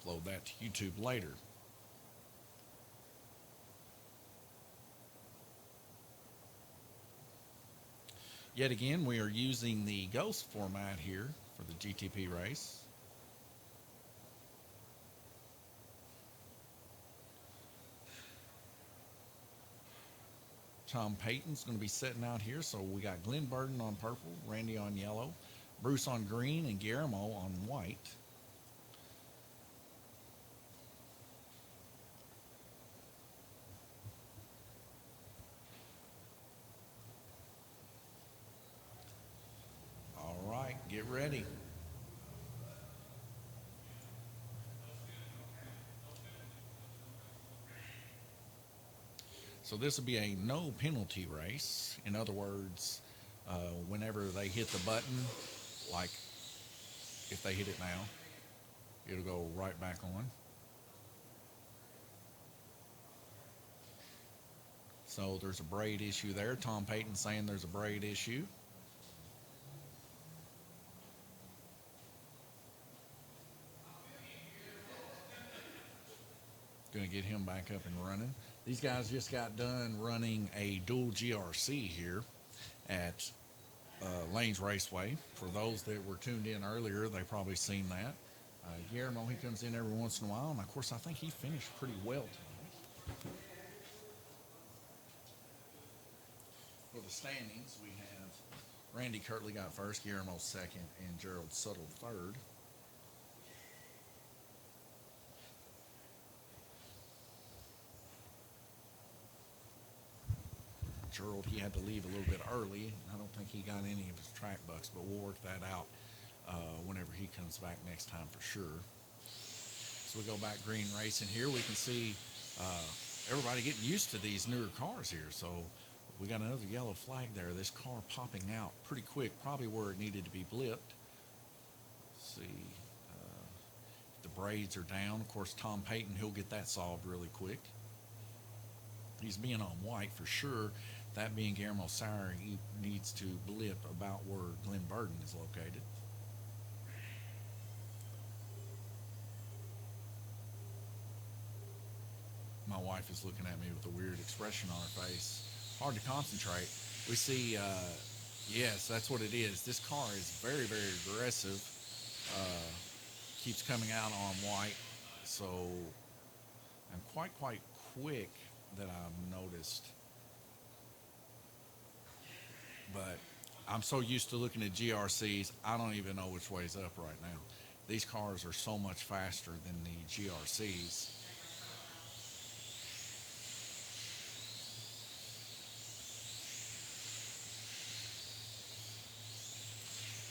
upload that to YouTube later. Yet again, we are using the Ghost format here for the GTP race. Tom Payton's going to be sitting out here, so we got Glenn Burden on purple, Randy on yellow, Bruce on green, and Guillermo on white. All right, get ready. So this will be a no penalty race. In other words, whenever they hit the button, like if they hit it now, it'll go right back on. So there's a braid issue there. Tom Payton saying there's a braid issue. Going to get him back up and running. These guys just got done running a dual GRC here at Lanes Raceway. For those that were tuned in earlier, they probably seen that. Guillermo, he comes in every once in a while, and of course, I think he finished pretty well tonight. For the standings, we have Randy Kirtley got first, Guillermo second, and Gerald Suttle third. Gerald, he had to leave a little bit early. I don't think he got any of his track bucks, but we'll work that out whenever he comes back next time for sure. So we go back green racing here. We can see everybody getting used to these newer cars here. So we got another yellow flag there. This car popping out pretty quick, probably where it needed to be blipped. Let's see. The braids are down. Of course, Tom Payton, he'll get that solved really quick. He's being on white for sure. That being Guillermo Sauer, he needs to blip about where Glenn Burden is located. My wife is looking at me with a weird expression on her face. Hard to concentrate. We see, yes, that's what it is. This car is very, very aggressive. Keeps coming out on white. So I'm quite quick that I've noticed. But I'm so used to looking at GRCs, I don't even know which way's up right now. These cars are so much faster than the GRCs.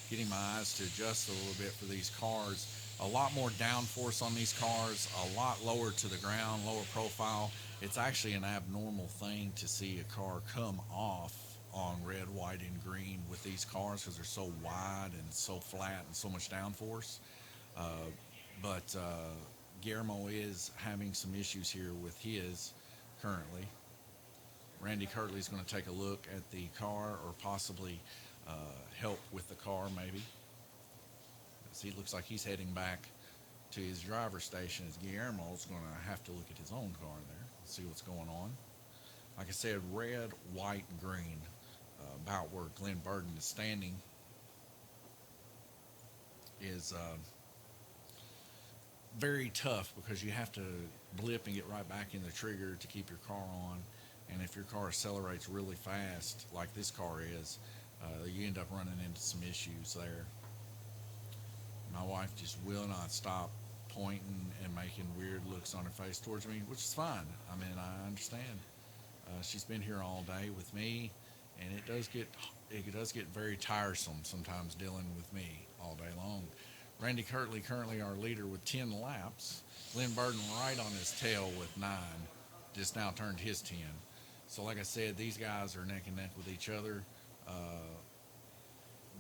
Getting my eyes to adjust a little bit for these cars. A lot more downforce on these cars, a lot lower to the ground, lower profile. It's actually an abnormal thing to see a car come off on red, white, and green with these cars because they're so wide and so flat and so much downforce. But Guillermo is having some issues here with his currently. Randy Kirtley's going to take a look at the car or possibly help with the car maybe. See, it looks like he's heading back to his driver's station as Guillermo's going to have to look at his own car there, see what's going on. Like I said, red, white, and green, about where Glenn Burden is standing, is very tough because you have to blip and get right back in the trigger to keep your car on. And if your car accelerates really fast, like this car is, you end up running into some issues there. My wife just will not stop pointing and making weird looks on her face towards me, which is fine. I mean, I understand. She's been here all day with me, and it does get very tiresome sometimes dealing with me all day long. Randy Kirtley currently our leader with 10 laps. Glenn Burden right on his tail with 9, just now turned his 10. So like I said, these guys are neck and neck with each other.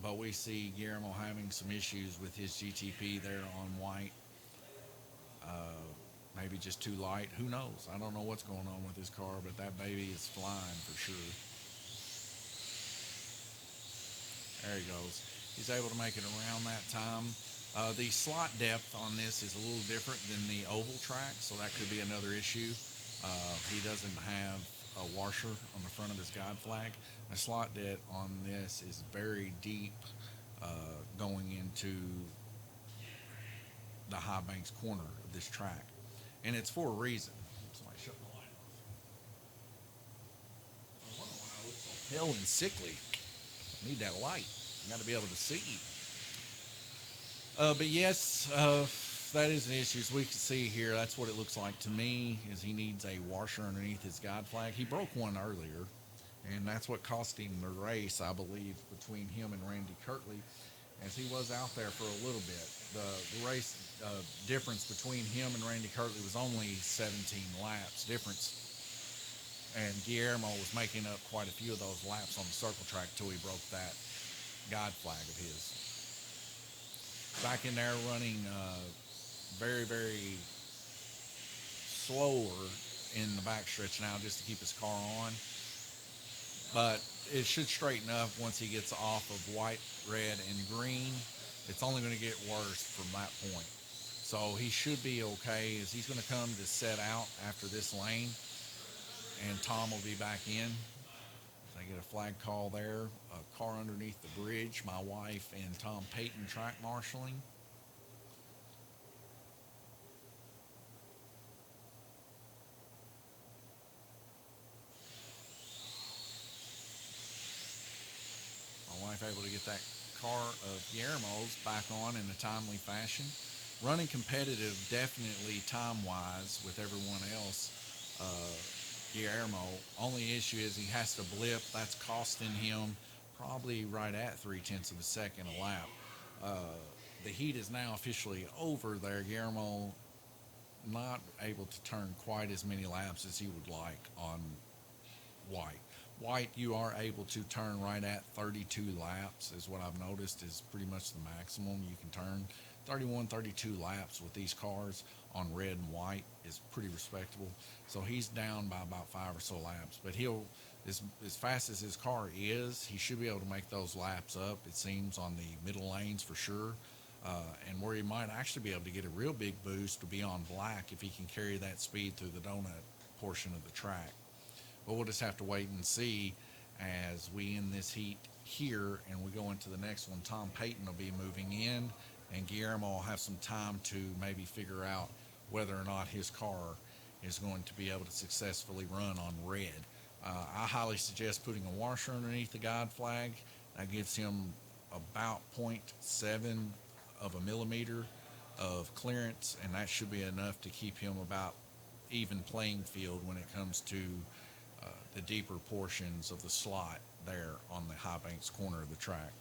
But we see Guillermo having some issues with his GTP there on white. Maybe just too light. Who knows? I don't know what's going on with his car, but that baby is flying for sure. There he goes. He's able to make it around that time. The slot depth on this is a little different than the oval track, so that could be another issue. He doesn't have a washer on the front of his guide flag. The slot depth on this is very deep, going into the high banks corner of this track, and it's for a reason. Somebody shut the light off. I wonder why I look so pale and sickly. I need that light. I got to be able to see. But yes, that is an issue. As we can see here, that's what it looks like to me. Is he needs a washer underneath his guide flag. He broke one earlier, and that's what cost him the race, I believe, between him and Randy Kirtley, as he was out there for a little bit. The race difference between him and Randy Kirtley was only 17 laps difference, and Guillermo was making up quite a few of those laps on the circle track till he broke that guide flag of his. Back in there running very, very slower in the backstretch now just to keep his car on. But it should straighten up once he gets off of white, red, and green. It's only going to get worse from that point. So he should be okay, as he's going to come to set out after this lane, and Tom will be back in. I get a flag call there, a car underneath the bridge, my wife and Tom Payton track marshaling. My wife able to get that car of Guillermo's back on in a timely fashion. Running competitive, definitely time-wise with everyone else. Guillermo. Only issue is he has to blip. That's costing him probably right at 3/10 of a second a lap. The heat is now officially over there. Guillermo not able to turn quite as many laps as he would like on white. White, you are able to turn right at 32 laps, is what I've noticed is pretty much the maximum you can turn. 31, 32 laps with these cars on red and white is pretty respectable. So he's down by about 5 or so laps, but he'll, as fast as his car is, he should be able to make those laps up, it seems, on the middle lanes for sure. And where he might actually be able to get a real big boost to be on black if he can carry that speed through the donut portion of the track. But we'll just have to wait and see as we end this heat here and we go into the next one. Tom Payton will be moving in, and Guillermo will have some time to maybe figure out whether or not his car is going to be able to successfully run on red. I highly suggest putting a washer underneath the guide flag. That gives him about 0.7 of a millimeter of clearance, and that should be enough to keep him about even playing field when it comes to the deeper portions of the slot there on the high banks corner of the track.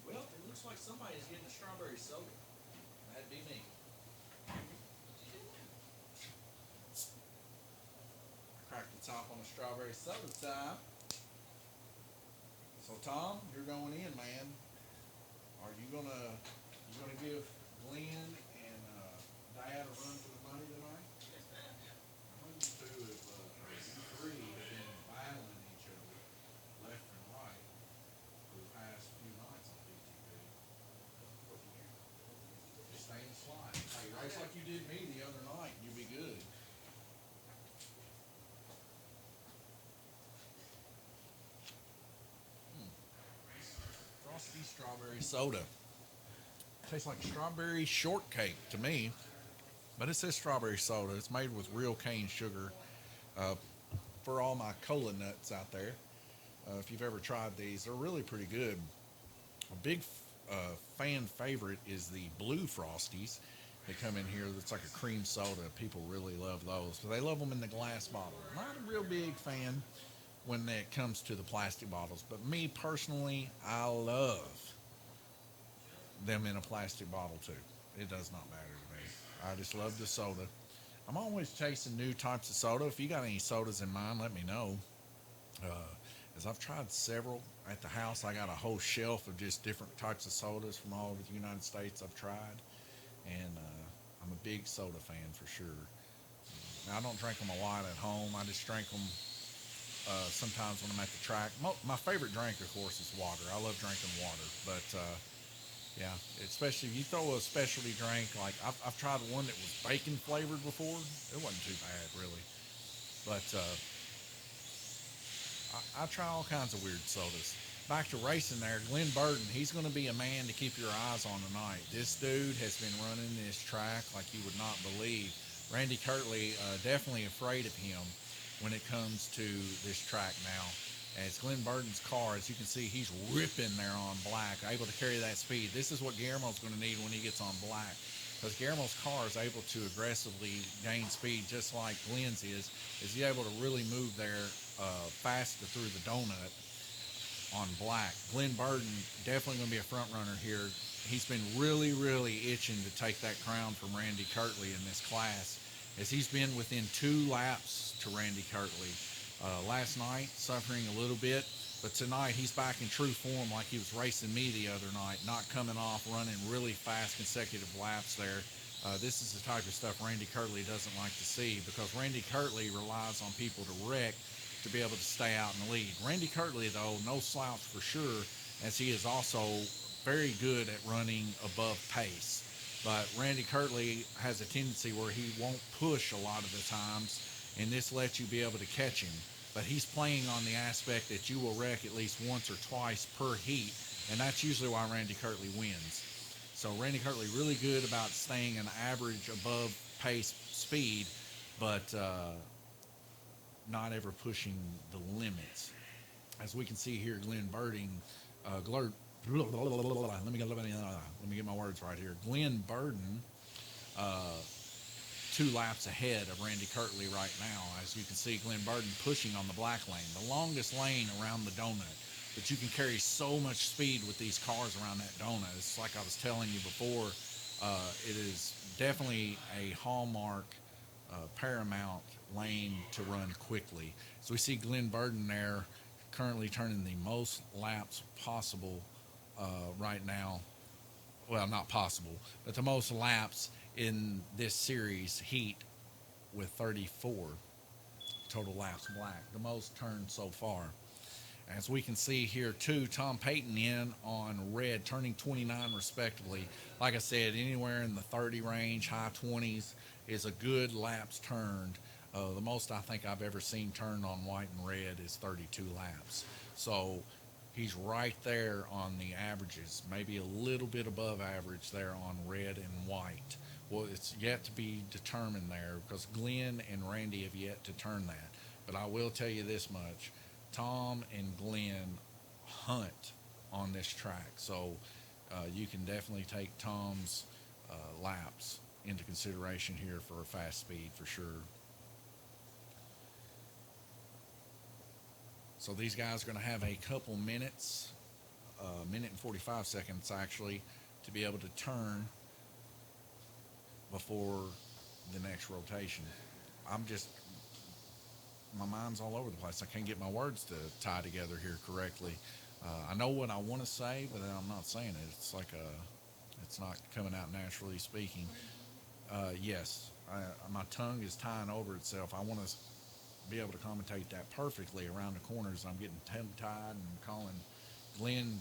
Well, it looks like somebody's getting a strawberry soda. That'd be me. Crack the top on the strawberry soda time. So Tom, you're going in, man. Are you gonna give Glenn and Dad a run for the money tonight? I know you two have, you three have been battling each other left and right for the past few nights on GTP. Just stay in the slide. Hey, race like you did me the other night, you'll be good. Frosty strawberry soda. Tastes like strawberry shortcake to me, but it says strawberry soda. It's made with real cane sugar. Uh, for all my cola nuts out there, if you've ever tried these, they're really pretty good. A big fan favorite is the blue Frosties. They come in here. It's like a cream soda. People really love those, but they love them in the glass bottle. Not a real big fan when it comes to the plastic bottles, but me personally, I love them in a plastic bottle too. It does not matter to me. I just love the soda. I'm always chasing new types of soda. If you got any sodas in mind, let me know. Uh, as I've tried several at the house, I got a whole shelf of just different types of sodas from all over the United States I've tried, and I'm a big soda fan for sure. Now, I don't drink them a lot at home. I just drink them sometimes when I'm at the track. My favorite drink, of course, is water. I love drinking water, but yeah, especially if you throw a specialty drink. Like I've tried one that was bacon flavored before. It wasn't too bad, really. But I try all kinds of weird sodas. Back to racing there, Glenn Burden, he's going to be a man to keep your eyes on tonight. This dude has been running this track like you would not believe. Randy Kirtley, definitely afraid of him when it comes to this track now. As Glenn Burden's car, as you can see, he's ripping there on black, able to carry that speed. This is what Guillermo's going to need when he gets on black, because Guillermo's car is able to aggressively gain speed just like Glenn's is he able to really move there faster through the donut on black. Glenn Burden definitely going to be a front runner here. He's been really, really itching to take that crown from Randy Kirtley in this class, as he's been within 2 laps to Randy Kirtley. Last night, suffering a little bit, but tonight he's back in true form like he was racing me the other night, not coming off, running really fast consecutive laps there. This is the type of stuff Randy Kirtley doesn't like to see, because Randy Kirtley relies on people to wreck to be able to stay out in the lead. Randy Kirtley, though, no slouch for sure, as he is also very good at running above pace. But Randy Kirtley has a tendency where he won't push a lot of the times, and this lets you be able to catch him. But he's playing on the aspect that you will wreck at least once or twice per heat, and that's usually why Randy Kirtley wins. So Randy Kirtley really good about staying an average above pace speed, but not ever pushing the limits. As we can see here, Glenn Birding, let me get my words right here. Glenn Burden, 2 laps ahead of Randy Kirtley right now. As you can see, Glenn Burden pushing on the black lane, the longest lane around the donut. But you can carry so much speed with these cars around that donut. It's like I was telling you before, it is definitely a hallmark, paramount lane to run quickly. So we see Glenn Burden there currently turning the most laps possible right now. Well, not possible, but the most laps in this series heat, with 34 total laps black, the most turned so far. As we can see here too, Tom Payton in on red, turning 29 respectively. Like I said, anywhere in the 30 range, high 20s is a good laps turned. The most I think I've ever seen turned on white and red is 32 laps. So he's right there on the averages, maybe a little bit above average there on red and white. Well, it's yet to be determined there, because Glenn and Randy have yet to turn that. But I will tell you this much. Tom and Glenn hunt on this track. So you can definitely take Tom's laps into consideration here for a fast speed for sure. So these guys are going to have a couple minutes, a minute and 45 seconds actually, to be able to turn before the next rotation. My mind's all over the place. I can't get my words to tie together here correctly. I know what I want to say, but I'm not saying it. It's like it's not coming out naturally speaking. Yes, my tongue is tying over itself. I want to be able to commentate that perfectly around the corners. I'm getting tongue-tied and calling Glenn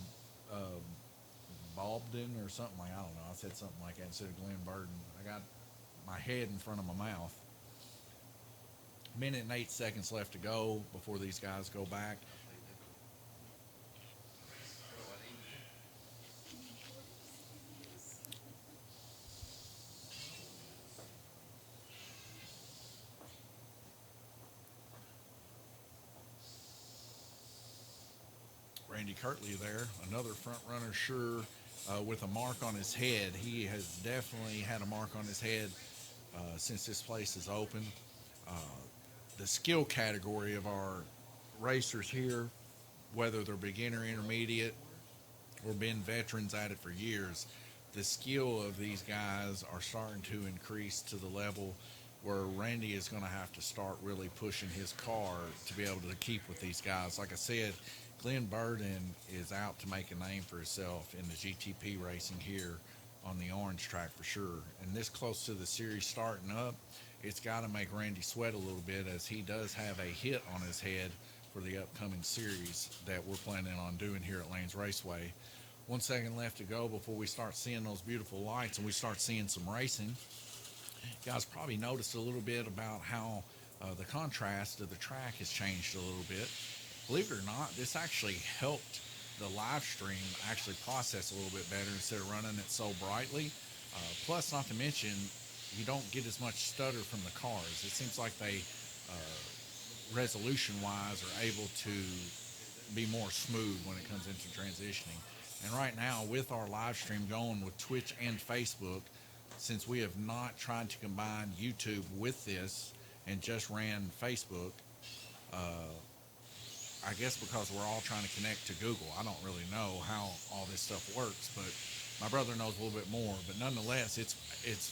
Baldwin or something like, I don't know. I said something like that instead of Glenn Burden. I got my head in front of my mouth. Minute and 8 seconds left to go before these guys go back. Randy Kirtley there, another front runner, sure, with a mark on his head. He has definitely had a mark on his head since this place is open. The skill category of our racers here, whether they're beginner, intermediate, or been veterans at it for years, the skill of these guys are starting to increase to the level where Randy is going to have to start really pushing his car to be able to keep with these guys. Like I said, Glenn Burden is out to make a name for himself in the GTP racing here on the orange track for sure. And this close to the series starting up, it's got to make Randy sweat a little bit, as he does have a hit on his head for the upcoming series that we're planning on doing here at Lanes Raceway. 1 second left to go before we start seeing those beautiful lights and we start seeing some racing. You guys probably noticed a little bit about how the contrast of the track has changed a little bit. Believe it or not, this actually helped the live stream actually process a little bit better instead of running it so brightly. Plus, not to mention, you don't get as much stutter from the cars. It seems like they, resolution-wise, are able to be more smooth when it comes into transitioning. And right now, with our live stream going with Twitch and Facebook, since we have not tried to combine YouTube with this and just ran Facebook, I guess because we're all trying to connect to Google. I don't really know how all this stuff works, but my brother knows a little bit more. But nonetheless, it's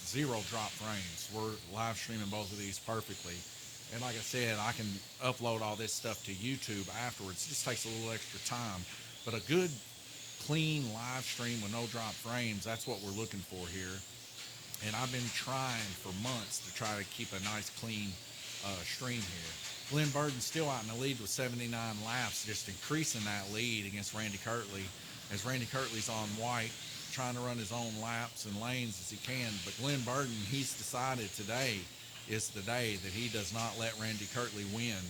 zero drop frames. We're live streaming both of these perfectly. And like I said, I can upload all this stuff to YouTube afterwards. It just takes a little extra time. But a good, clean live stream with no drop frames, that's what we're looking for here. And I've been trying for months to try to keep a nice, clean stream here. Glenn Burden's still out in the lead with 79 laps, just increasing that lead against Randy Kirtley, as Randy Kirtley's on white, trying to run his own laps and lanes as he can. But Glenn Burden, he's decided today is the day that he does not let Randy Kirtley win.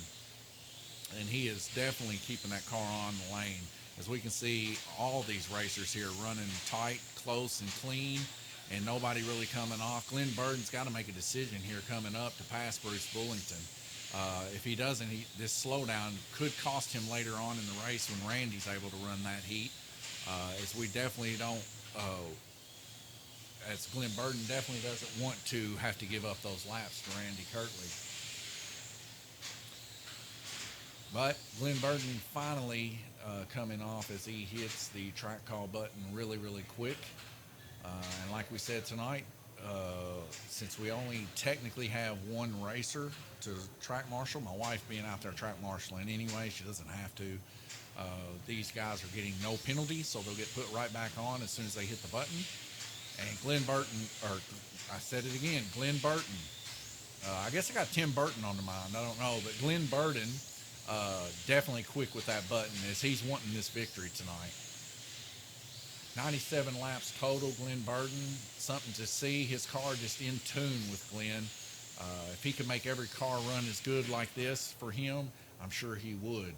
And he is definitely keeping that car on the lane. As we can see, all these racers here running tight, close, and clean, and nobody really coming off. Glenn Burden's got to make a decision here coming up to pass Bruce Bullington. If he doesn't, this slowdown could cost him later on in the race when Randy's able to run that heat. As we definitely don't, as Glenn Burden definitely doesn't want to have to give up those laps to Randy Kirtley. But Glenn Burden finally coming off as he hits the track call button really, really quick. And like we said tonight, since we only technically have one racer to track marshal, my wife being out there track marshaling anyway, she doesn't have to. These guys are getting no penalty, so they'll get put right back on as soon as they hit the button. And Glenn Burton, or I said it again, Glenn Burton. I guess I got Tim Burton on the mind, I don't know, but Glenn Burton definitely quick with that button as he's wanting this victory tonight. 97 laps total, Glenn Burden. Something to see. His car just in tune with Glenn. If he could make every car run as good like this for him, I'm sure he would.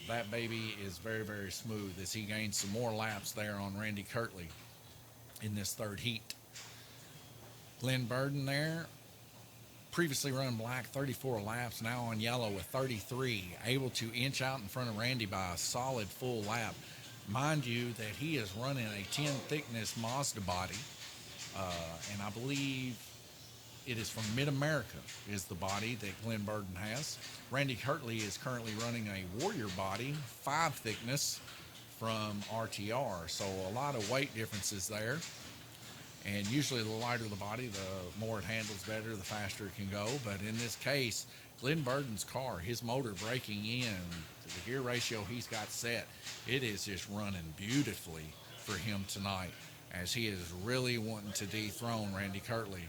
That baby is very, very smooth as he gains some more laps there on Randy Kirtley in this third heat. Glenn Burden there, previously run black, 34 laps, now on yellow with 33, able to inch out in front of Randy by a solid full lap. Mind you that he is running a 10 thickness Mazda body, and I believe it is from Mid-America is the body that Glenn Burden has. Randy Kirtley is currently running a Warrior body, 5 thickness from RTR, so a lot of weight differences there. And usually the lighter the body, the more it handles better, the faster it can go. But in this case, Glenn Burden's car, his motor breaking in, the gear ratio he's got set, it is just running beautifully for him tonight as he is really wanting to dethrone Randy Kirtley.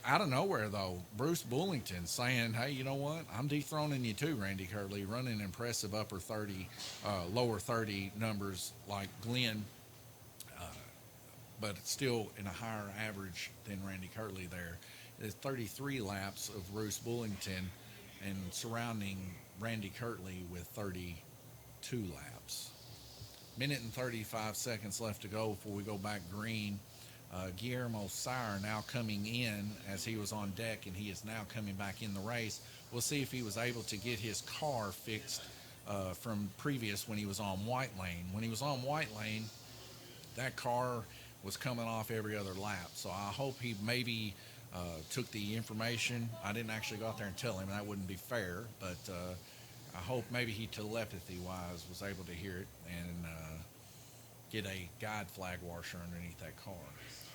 Out of nowhere, though, Bruce Bullington saying, hey, you know what? I'm dethroning you too, Randy Kirtley, running impressive upper 30, lower 30 numbers like Glenn, but it's still in a higher average than Randy Kirtley there. There's 33 laps of Bruce Bullington and surrounding Randy Kirtley with 32 laps. Minute and 35 seconds left to go before we go back green. Guillermo Sire now coming in as he was on deck, and he is now coming back in the race. We'll see if he was able to get his car fixed from previous when he was on white lane. When he was on white lane, that car was coming off every other lap. So I hope he maybe took the information. I didn't actually go out there and tell him. That wouldn't be fair, but I hope maybe he telepathy-wise was able to hear it and get a guide flag washer underneath that car.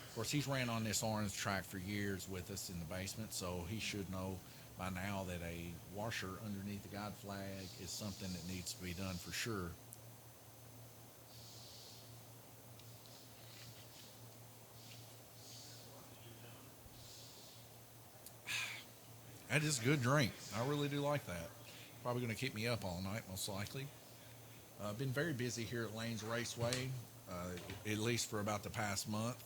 Of course, he's ran on this orange track for years with us in the basement, so he should know by now that a washer underneath the guide flag is something that needs to be done for sure. That is a good drink. I really do like that. Probably going to keep me up all night, most likely. Been very busy here at Lanes Raceway, at least for about the past month.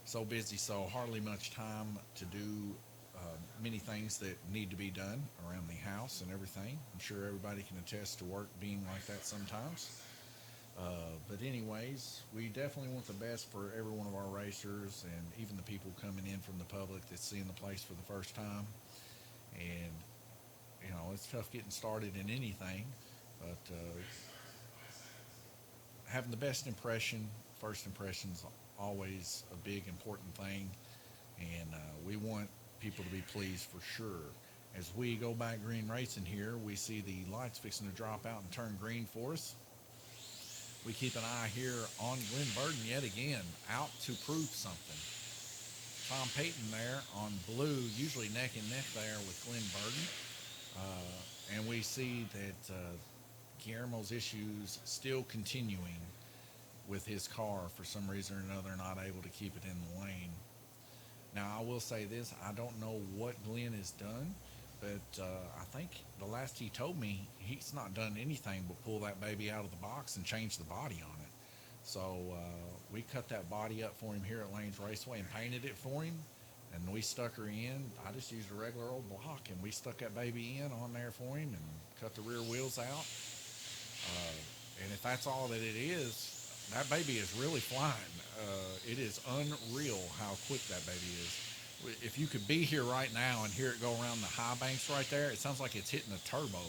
So busy, so hardly much time to do many things that need to be done around the house and everything. I'm sure everybody can attest to work being like that sometimes. But anyways, we definitely want the best for every one of our racers and even the people coming in from the public that's seeing the place for the first time. And it's tough getting started in anything, but having the best impression, first impressions, always a big important thing, and we want people to be pleased for sure. As we go back green racing here, we see the lights fixing to drop out and turn green for us. We keep an eye here on Glenn Burden yet again, out to prove something. Tom Payton there on blue, usually neck and neck there with Glenn Burden. And we see that Guillermo's issues still continuing with his car for some reason or another, not able to keep it in the lane. Now, I will say this, I don't know what Glenn has done, but I think the last he told me, he's not done anything but pull that baby out of the box and change the body on it. So we cut that body up for him here at Lanes Raceway and painted it for him, and we stuck her in. I just used a regular old block, and we stuck that baby in on there for him and cut the rear wheels out. And if that's all that it is, that baby is really flying. It is unreal how quick that baby is. If you could be here right now and hear it go around the high banks right there, it sounds like it's hitting a turbo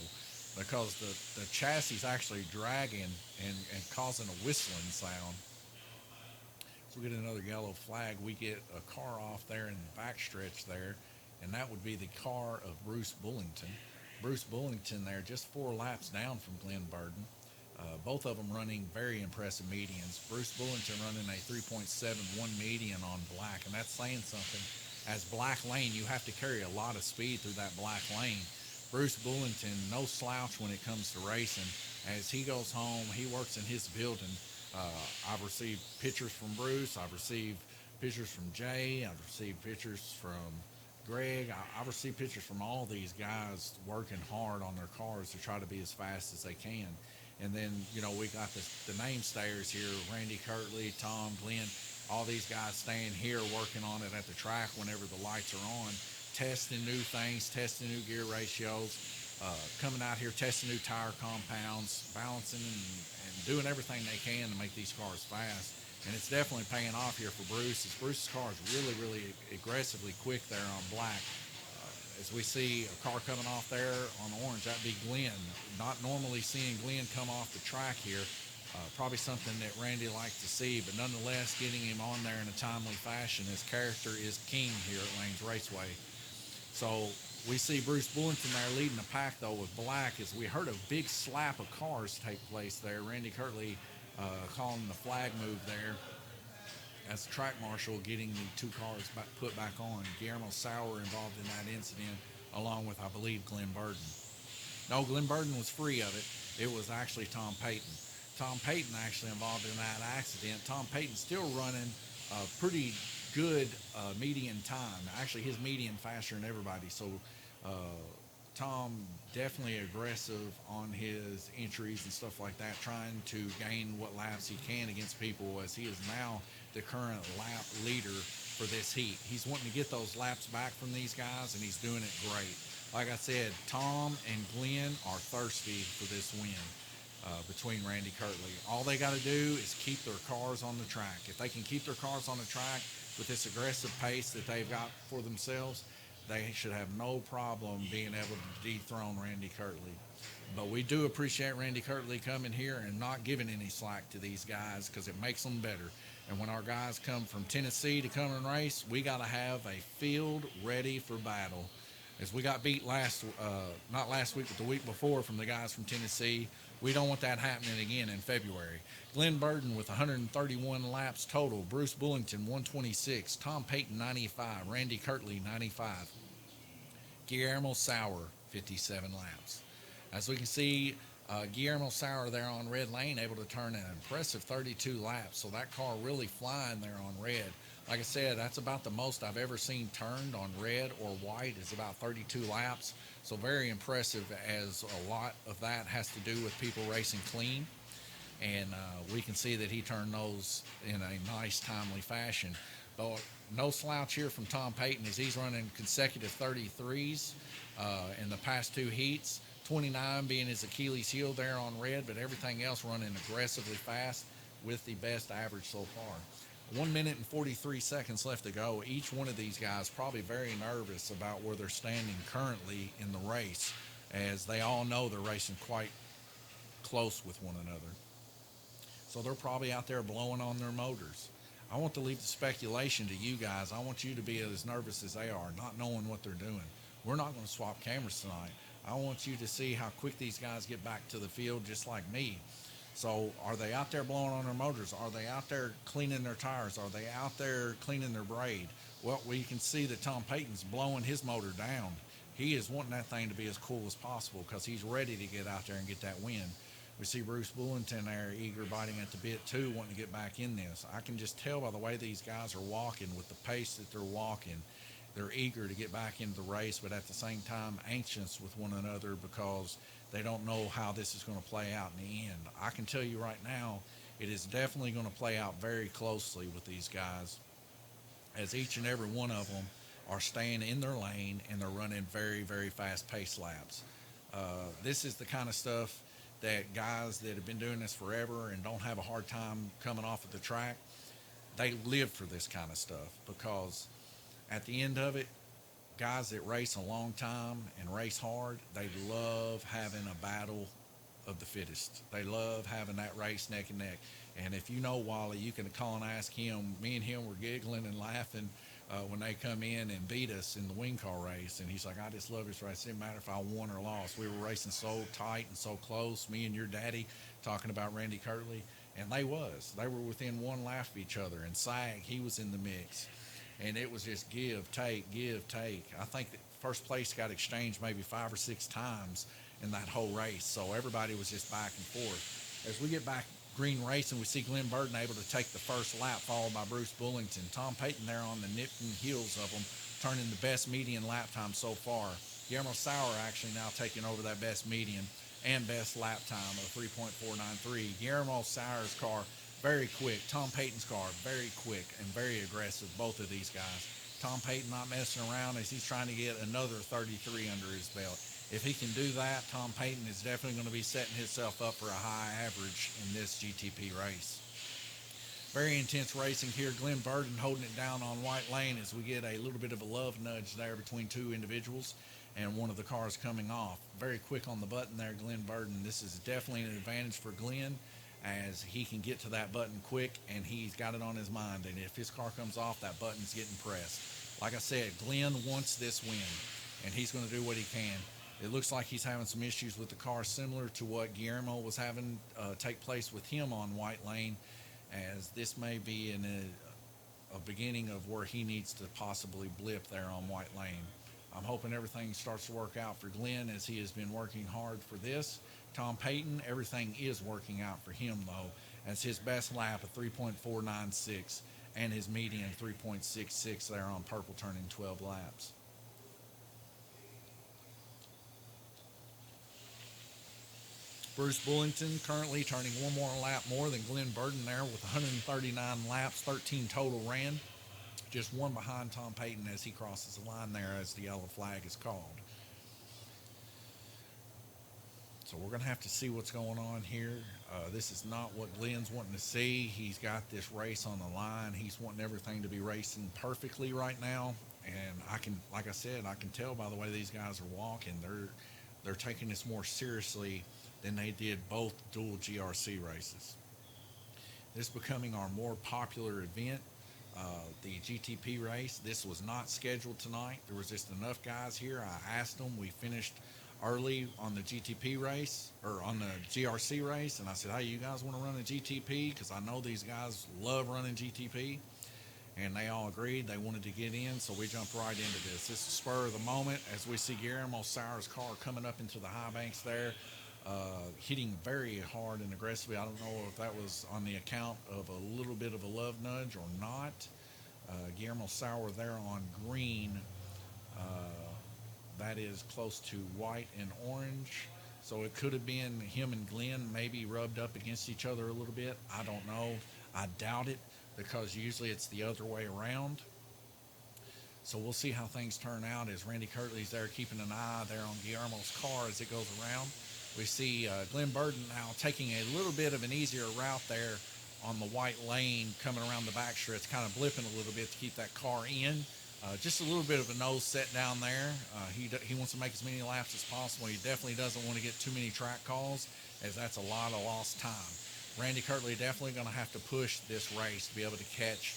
because the chassis is actually dragging and causing a whistling sound. So we get another yellow flag. We get a car off there in the backstretch there, and that would be the car of Bruce Bullington. Bruce Bullington there, just 4 laps down from Glenn Burden. Both of them running very impressive medians. Bruce Bullington running a 3.71 median on black, and that's saying something. As black lane, you have to carry a lot of speed through that black lane. Bruce Bullington, no slouch when it comes to racing. As he goes home, he works in his building. I've received pictures from Bruce. I've received pictures from Jay. I've received pictures from Greg. I've received pictures from all these guys working hard on their cars to try to be as fast as they can. And then, we got the name stayers here, Randy Kirtley, Tom, Glenn, all these guys staying here working on it at the track whenever the lights are on, testing new things, testing new gear ratios, coming out here testing new tire compounds, balancing and doing everything they can to make these cars fast. And it's definitely paying off here for Bruce. Bruce's car is really, really aggressively quick there on black. As we see a car coming off there on orange, that'd be Glenn. Not normally seeing Glenn come off the track here. Probably something that Randy liked to see, but nonetheless, getting him on there in a timely fashion. His character is king here at Lanes Raceway. So we see Bruce Bullington there leading the pack, though, with black, as we heard a big slap of cars take place there. Randy Kirtley calling the flag move there as the track marshal getting the 2 cars put back on. Guillermo Sauer involved in that incident, along with, I believe, Glenn Burden. No, Glenn Burden was free of it. It was actually Tom Payton. Tom Payton actually involved in that accident. Tom Payton still running a pretty good median time. Actually, his median faster than everybody. So Tom definitely aggressive on his entries and stuff like that, trying to gain what laps he can against people, as he is now the current lap leader for this heat. He's wanting to get those laps back from these guys, and he's doing it great. Like I said, Tom and Glenn are thirsty for this win between Randy Kirtley. All they got to do is keep their cars on the track. If they can keep their cars on the track with this aggressive pace that they've got for themselves, they should have no problem being able to dethrone Randy Kirtley. But we do appreciate Randy Kirtley coming here and not giving any slack to these guys, because it makes them better. And when our guys come from Tennessee to come and race, we got to have a field ready for battle. As we got beat not last week, but the week before from the guys from Tennessee, we don't want that happening again in February. Glenn Burden with 131 laps total. Bruce Bullington, 126. Tom Payton, 95. Randy Kirtley, 95. Guillermo Sauer, 57 laps. As we can see, Guillermo Sauer there on red lane, able to turn an impressive 32 laps. So that car really flying there on red. Like I said, that's about the most I've ever seen turned on red or white is about 32 laps. So very impressive, as a lot of that has to do with people racing clean. And we can see that he turned those in a nice, timely fashion. But no slouch here from Tom Payton as he's running consecutive 33s in the past two heats. 29 being his Achilles heel there on red, but everything else running aggressively fast with the best average so far. 1 minute and 43 seconds left to go. Each one of these guys probably very nervous about where they're standing currently in the race, as they all know they're racing quite close with one another. So they're probably out there blowing on their motors. I want to leave the speculation to you guys. I want you to be as nervous as they are, not knowing what they're doing. We're not going to swap cameras tonight. I want you to see how quick these guys get back to the field, just like me. So are they out there blowing on their motors? Are they out there cleaning their tires? Are they out there cleaning their braid? Well, we can see that Tom Payton's blowing his motor down. He is wanting that thing to be as cool as possible because he's ready to get out there and get that win. We see Bruce Bullington there, eager, biting at the bit too, wanting to get back in this. I can just tell by the way these guys are walking, with the pace that they're walking. They're eager to get back into the race, but at the same time anxious with one another because they don't know how this is going to play out in the end. I can tell you right now, it is definitely going to play out very closely with these guys, as each and every one of them are staying in their lane and they're running very, very fast pace laps. This is the kind of stuff that guys that have been doing this forever and don't have a hard time coming off of the track, they live for this kind of stuff, because at the end of it, guys that race a long time and race hard, they love having a battle of the fittest. They love having that race neck and neck. And if you know Wally, you can call and ask him. Me and him were giggling and laughing when they come in and beat us in the wing car race. And he's like, I just love this race. It didn't matter if I won or lost. We were racing so tight and so close, me and your daddy talking about Randy Kirtley. And they were within one lap of each other. And Sag, he was in the mix. And it was just give, take, give, take. I think that first place got exchanged maybe 5 or 6 times in that whole race. So everybody was just back and forth. As we get back green racing, we see Glenn Burton able to take the first lap, followed by Bruce Bullington. Tom Payton there on the nipping heels of them, turning the best median lap time so far. Guillermo Sauer actually now taking over that best median and best lap time of 3.493. Guillermo Sauer's car, very quick. Tom Payton's car, very quick and very aggressive, both of these guys. Tom Payton not messing around as he's trying to get another 33 under his belt. If he can do that, Tom Payton is definitely going to be setting himself up for a high average in this GTP race. Very intense racing here. Glenn Burton holding it down on white lane as we get a little bit of a love nudge there between two individuals and one of the cars coming off. Very quick on the button there, Glenn Burton. This is definitely an advantage for Glenn, as he can get to that button quick and he's got it on his mind. And if his car comes off, that button's getting pressed. Like I said, Glenn wants this win and he's going to do what he can. It looks like he's having some issues with the car, similar to what Guillermo was having take place with him on white lane, as this may be in a beginning of where he needs to possibly blip there on white lane. I'm hoping everything starts to work out for Glenn, as he has been working hard for this. Tom Payton, everything is working out for him, though, as his best lap of 3.496 and his median 3.66 there on purple, turning 12 laps. Bruce Bullington currently turning one more lap more than Glenn Burton there with 139 laps, 13 total ran. Just one behind Tom Payton as he crosses the line there as the yellow flag is called. So we're going to have to see what's going on here. This is not what Glenn's wanting to see. He's got this race on the line. He's wanting everything to be racing perfectly right now. And I can, like I said, I can tell by the way these guys are walking. They're taking this more seriously than they did both dual GRC races. This becoming our more popular event, the GTP race. This was not scheduled tonight. There was just enough guys here. I asked them. We finished early on the GTP race, or on the GRC race, and I said, hey, you guys want to run a GTP? Because I know these guys love running GTP. And they all agreed they wanted to get in, so we jumped right into this. This is spur of the moment as we see Guillermo Sauer's car coming up into the high banks there hitting very hard and aggressively. I don't know if that was on the account of a little bit of a love nudge or not. Guillermo Sauer there on green. Uh, that is close to white and orange. So it could have been him and Glenn maybe rubbed up against each other a little bit. I don't know. I doubt it because usually it's the other way around. So we'll see how things turn out as Randy Kirtley's there keeping an eye there on Guillermo's car as it goes around. We see Glenn Burden now taking a little bit of an easier route there on the white lane coming around the back stretch, kind of blipping a little bit to keep that car in. Just a little bit of a nose set down there. He wants to make as many laps as possible. He definitely doesn't want to get too many track calls, as that's a lot of lost time. Randy Kirtley definitely going to have to push this race to be able to catch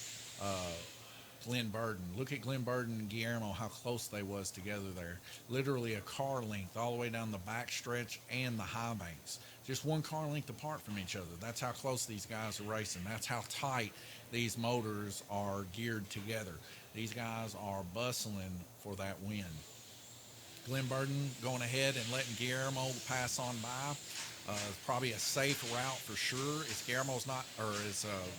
Glenn Burden. Look at Glenn Burden and Guillermo, how close they was together there. Literally a car length all the way down the back stretch and the high banks. Just one car length apart from each other. That's how close these guys are racing. That's how tight these motors are geared together. These guys are bustling for that win. Glenn Burden going ahead and letting Guillermo pass on by. Probably a safe route for sure.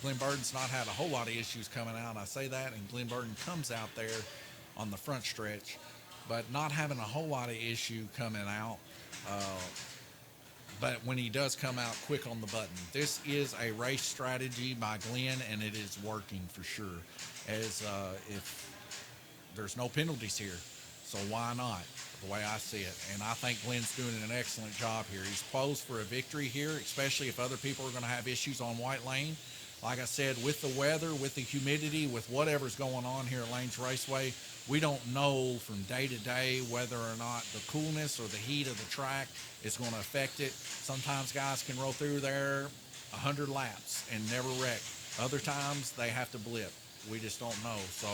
Glenn Burden's not had a whole lot of issues coming out. I say that, and Glenn Burden comes out there on the front stretch, but not having a whole lot of issue coming out. But when he does come out quick on the button, this is a race strategy by Glenn, and it is working for sure. As if there's no penalties here, so why not? The way I see it. And I think Glenn's doing an excellent job here. He's posed for a victory here, especially if other people are going to have issues on white lane. Like I said, with the weather, with the humidity, with whatever's going on here at Lanes Raceway, we don't know from day to day whether or not the coolness or the heat of the track is going to affect it. Sometimes guys can roll through there 100 laps and never wreck. Other times they have to blip. We just don't know. So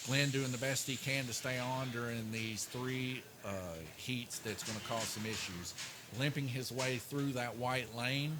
Glenn doing the best he can to stay on during these three heats that's going to cause some issues. Limping his way through that white lane,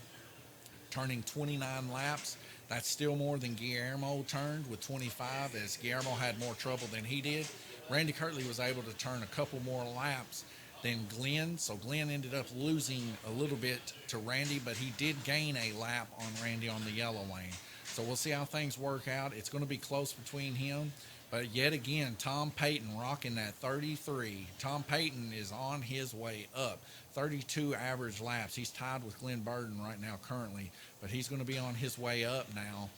turning 29 laps. That's still more than Guillermo turned with 25, as Guillermo had more trouble than he did. Randy Kirtley was able to turn a couple more laps than Glenn, so Glenn ended up losing a little bit to Randy, but he did gain a lap on Randy on the yellow lane. So we'll see how things work out. It's going to be close between him. But yet again, Tom Payton rocking that 33. Tom Payton is on his way up. 32 average laps. He's tied with Glenn Burden right now currently, but he's going to be on his way up now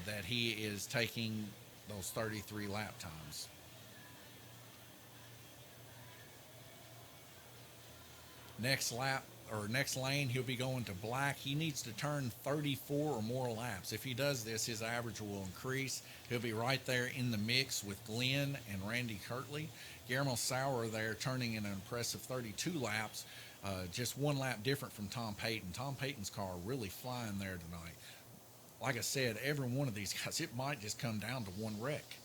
that he is taking those 33 lap times. Next lane, he'll be going to black. He needs to turn 34 or more laps. If he does this, his average will increase. He'll be right there in the mix with Glenn and Randy Kirtley. Guillermo Sauer there turning in an impressive 32 laps, just one lap different from Tom Payton. Tom Payton's car really flying there tonight. Like I said, every one of these guys, it might just come down to one wreck.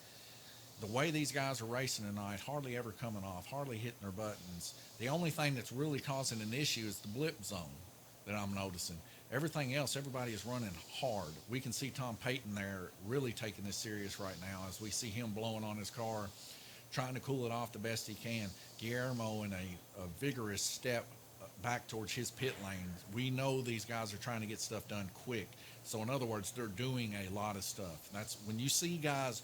The way these guys are racing tonight, hardly ever coming off, hardly hitting their buttons. The only thing that's really causing an issue is the blip zone that I'm noticing. Everything else, everybody is running hard. We can see Tom Payton there really taking this serious right now as we see him blowing on his car, trying to cool it off the best he can. Guillermo in a vigorous step back towards his pit lane. We know these guys are trying to get stuff done quick. So in other words, they're doing a lot of stuff. That's when you see guys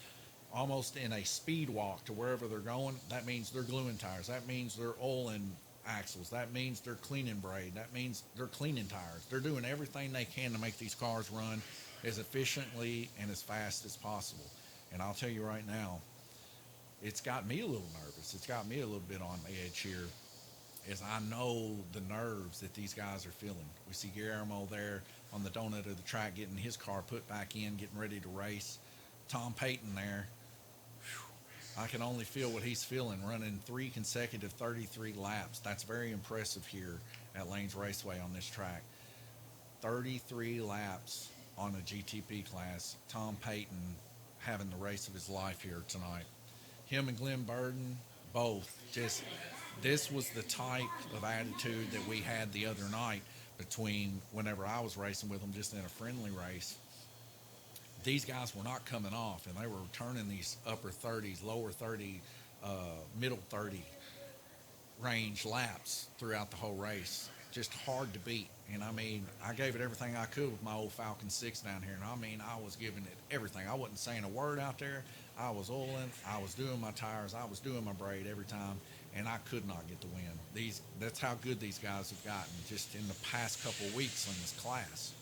almost in a speed walk to wherever they're going, that means they're gluing tires. That means they're oiling axles. That means they're cleaning braid. That means they're cleaning tires. They're doing everything they can to make these cars run as efficiently and as fast as possible. And I'll tell you right now, it's got me a little nervous. It's got me a little bit on edge here, as I know the nerves that these guys are feeling. We see Guillermo there on the donut of the track getting his car put back in, getting ready to race. Tom Payton there. I can only feel what he's feeling, running 3 consecutive 33 laps. That's very impressive here at Lanes Raceway on this track. 33 laps on a GTP class. Tom Payton having the race of his life here tonight. Him and Glenn Burden, both just, this was the type of attitude that we had the other night between whenever I was racing with them, just in a friendly race. These guys were not coming off, and they were turning these upper 30s, lower 30, middle 30 range laps throughout the whole race. just hard to beat. And I mean, I gave it everything I could with my old Falcon 6 down here. And I mean, I was giving it everything. I wasn't saying a word out there. I was oiling, I was doing my tires, I was doing my braid every time, and I could not get the win. That's how good these guys have gotten just in the past couple of weeks in this class.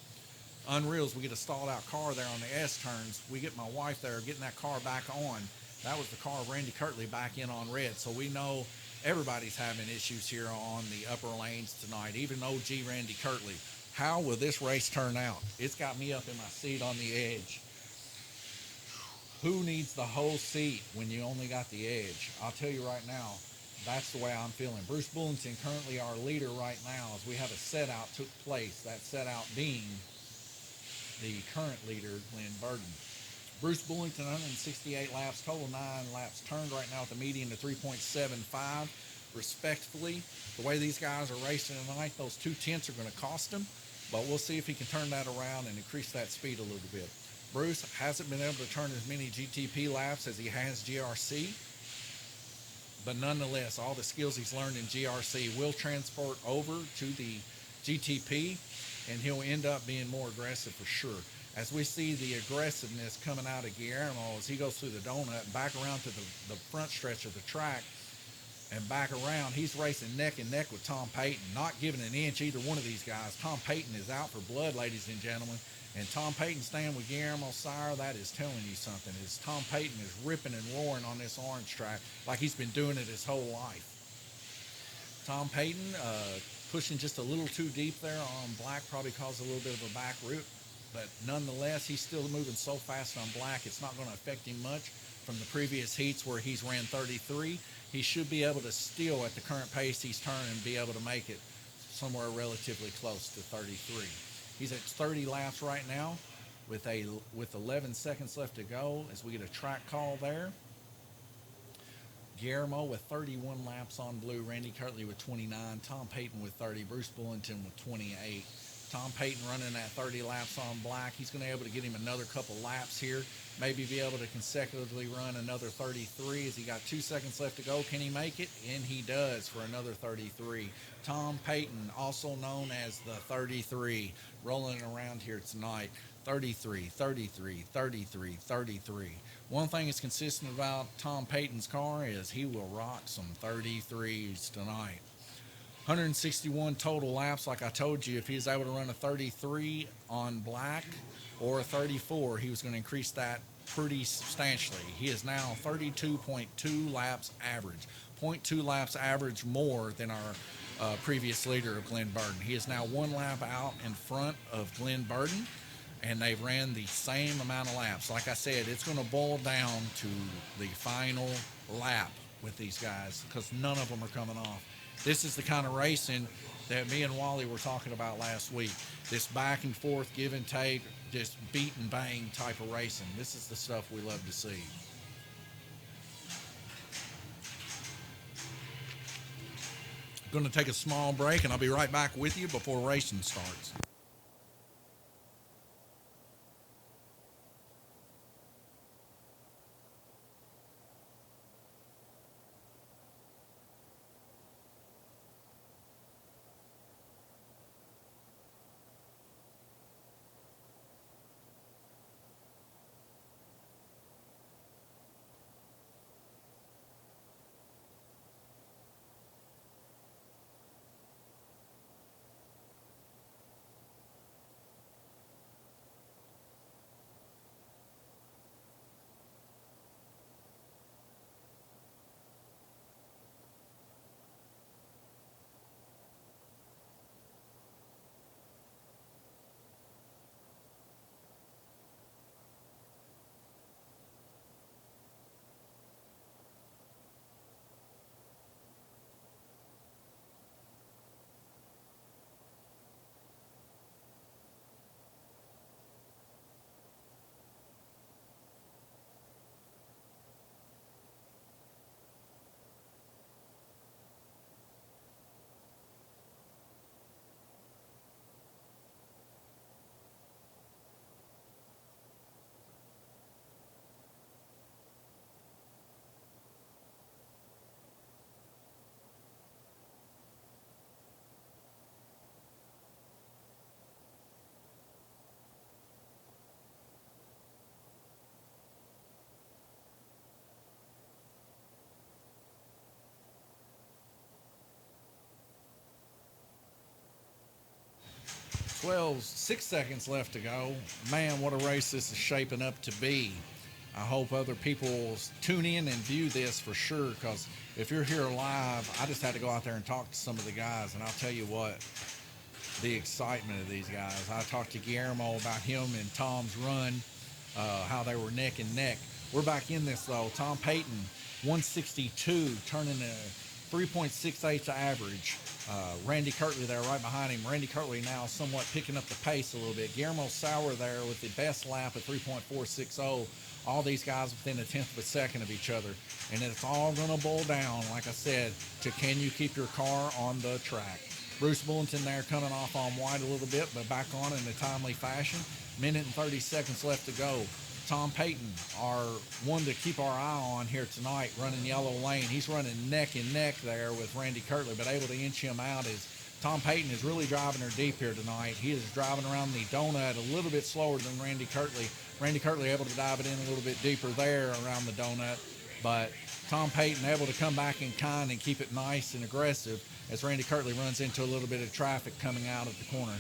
Unreals, we get a stalled out car there on the S turns. We get my wife there getting that car back on. That was the car of Randy Kirtley back in on red. So we know everybody's having issues here on the upper lanes tonight, even OG Randy Kirtley. How will this race turn out? It's got me up in my seat on the edge. Who needs the whole seat when you only got the edge? I'll tell you right now, that's the way I'm feeling. Bruce Bullington currently our leader right now as we have a set out took place. That set out being the current leader, Glenn Burden. Bruce Bullington, 168 laps, total 9 laps turned right now with the median to 3.75. Respectfully, the way these guys are racing tonight, those 2/10 are going to cost him, but we'll see if he can turn that around and increase that speed a little bit. Bruce hasn't been able to turn as many GTP laps as he has GRC, but nonetheless, all the skills he's learned in GRC will transport over to the GTP, and he'll end up being more aggressive for sure. As we see the aggressiveness coming out of Guillermo as he goes through the donut and back around to the front stretch of the track and back around, he's racing neck and neck with Tom Payton, not giving an inch either one of these guys. Tom Payton is out for blood, ladies and gentlemen. And Tom Payton staying with Guillermo Sire, that is telling you something. Is Tom Payton is ripping and roaring on this orange track like he's been doing it his whole life. Tom Payton pushing just a little too deep there on black, probably caused a little bit of a back root. But nonetheless, he's still moving so fast on black, it's not going to affect him much from the previous heats where he's ran 33. He should be able to still, at the current pace he's turning, be able to make it somewhere relatively close to 33. He's at 30 laps right now with 11 seconds left to go as we get a track call there. Guillermo with 31 laps on blue, Randy Kirtley with 29, Tom Payton with 30, Bruce Bullington with 28. Tom Payton running at 30 laps on black. He's going to be able to get him another couple laps here. Maybe be able to consecutively run another 33 as he got 2 seconds left to go. Can he make it? And he does for another 33. Tom Payton, also known as the 33, rolling around here tonight. 33, 33, 33, 33. One thing that's consistent about Tom Payton's car is he will rock some 33s tonight. 161 total laps. Like I told you, if he was able to run a 33 on black or a 34, he was going to increase that pretty substantially. He is now 32.2 laps average, 0.2 laps average more than our previous leader of Glenn Burden. He is now 1 lap out in front of Glenn Burden, and they've ran the same amount of laps. Like I said, it's going to boil down to the final lap with these guys because none of them are coming off. This is the kind of racing that me and Wally were talking about last week. This back and forth, give and take, just beat and bang type of racing. This is the stuff we love to see. Going to take a small break, and I'll be right back with you before racing starts. Well, 6 seconds left to go. Man, what a race this is shaping up to be. I hope other people tune in and view this for sure, because if you're here live, I just had to go out there and talk to some of the guys, and I'll tell you what, the excitement of these guys. I talked to Guillermo about him and Tom's run, how they were neck and neck. We're back in this, though. Tom Payton, 162, turning a 3.68 to average. Randy Kirtley there right behind him. Randy Kirtley now somewhat picking up the pace a little bit. Guillermo Sauer there with the best lap at 3.460. All these guys within a tenth of a second of each other. And it's all going to boil down, like I said, to can you keep your car on the track. Bruce Bullington there coming off on wide a little bit, but back on in a timely fashion. Minute and 30 seconds left to go. Tom Payton, our one to keep our eye on here tonight, running yellow lane. He's running neck and neck there with Randy Kirtley, but able to inch him out as Tom Payton is really driving her deep here tonight. He is driving around the donut a little bit slower than Randy Kirtley. Randy Kirtley able to dive it in a little bit deeper there around the donut, but Tom Payton able to come back in kind and keep it nice and aggressive as Randy Kirtley runs into a little bit of traffic coming out of the corner.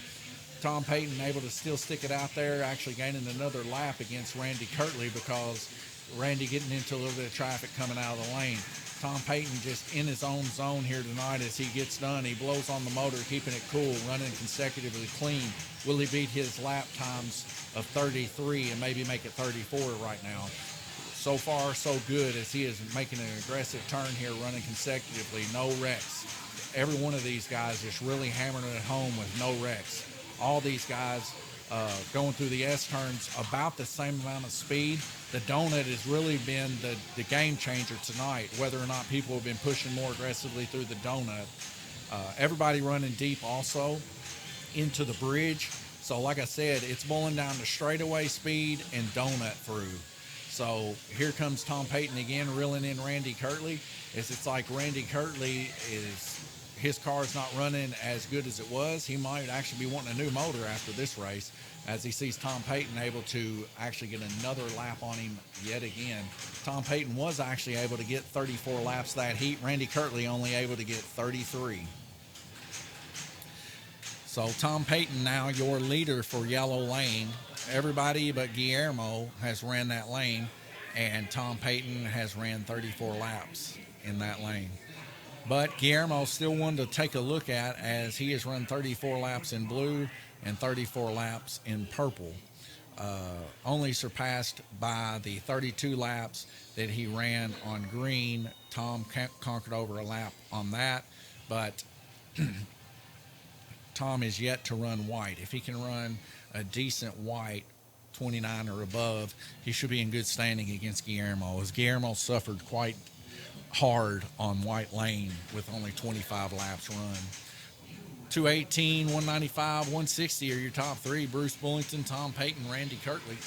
Tom Payton able to still stick it out there, actually gaining another lap against Randy Kirtley because Randy getting into a little bit of traffic coming out of the lane. Tom Payton just in his own zone here tonight as he gets done. He blows on the motor, keeping it cool, running consecutively clean. Will he beat his lap times of 33 and maybe make it 34 right now? So far, so good as he is making an aggressive turn here, running consecutively, no wrecks. Every one of these guys is really hammering it home with no wrecks. All these guys going through the S-turns about the same amount of speed. The donut has really been the game changer tonight, whether or not people have been pushing more aggressively through the donut. Everybody running deep also into the bridge. So like I said, it's boiling down to straightaway speed and donut through. So here comes Tom Payton again, reeling in Randy Kirtley. It's like Randy Kirtley his car's not running as good as it was. He might actually be wanting a new motor after this race as he sees Tom Payton able to actually get another lap on him yet again. Tom Payton was actually able to get 34 laps that heat. Randy Kirtley only able to get 33. So Tom Payton now your leader for yellow lane. Everybody but Guillermo has ran that lane, and Tom Payton has ran 34 laps in that lane. But Guillermo still one to take a look at as he has run 34 laps in blue and 34 laps in purple. Only surpassed by the 32 laps that he ran on green. Tom conquered over a lap on that, but Tom is yet to run white. If he can run a decent white 29 or above, he should be in good standing against Guillermo, as Guillermo suffered quite hard on white lane with only 25 laps run. 218, 195, 160 are your top three. Bruce Bullington, Tom Payton, Randy Kirtley.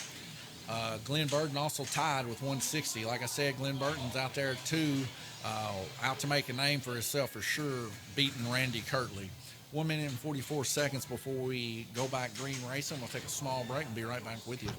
Glenn Burton also tied with 160. Like I said, Glenn Burton's out there too, out to make a name for himself for sure, beating Randy Kirtley. 1 minute and 44 seconds before we go back green racing. We'll take a small break and be right back with you.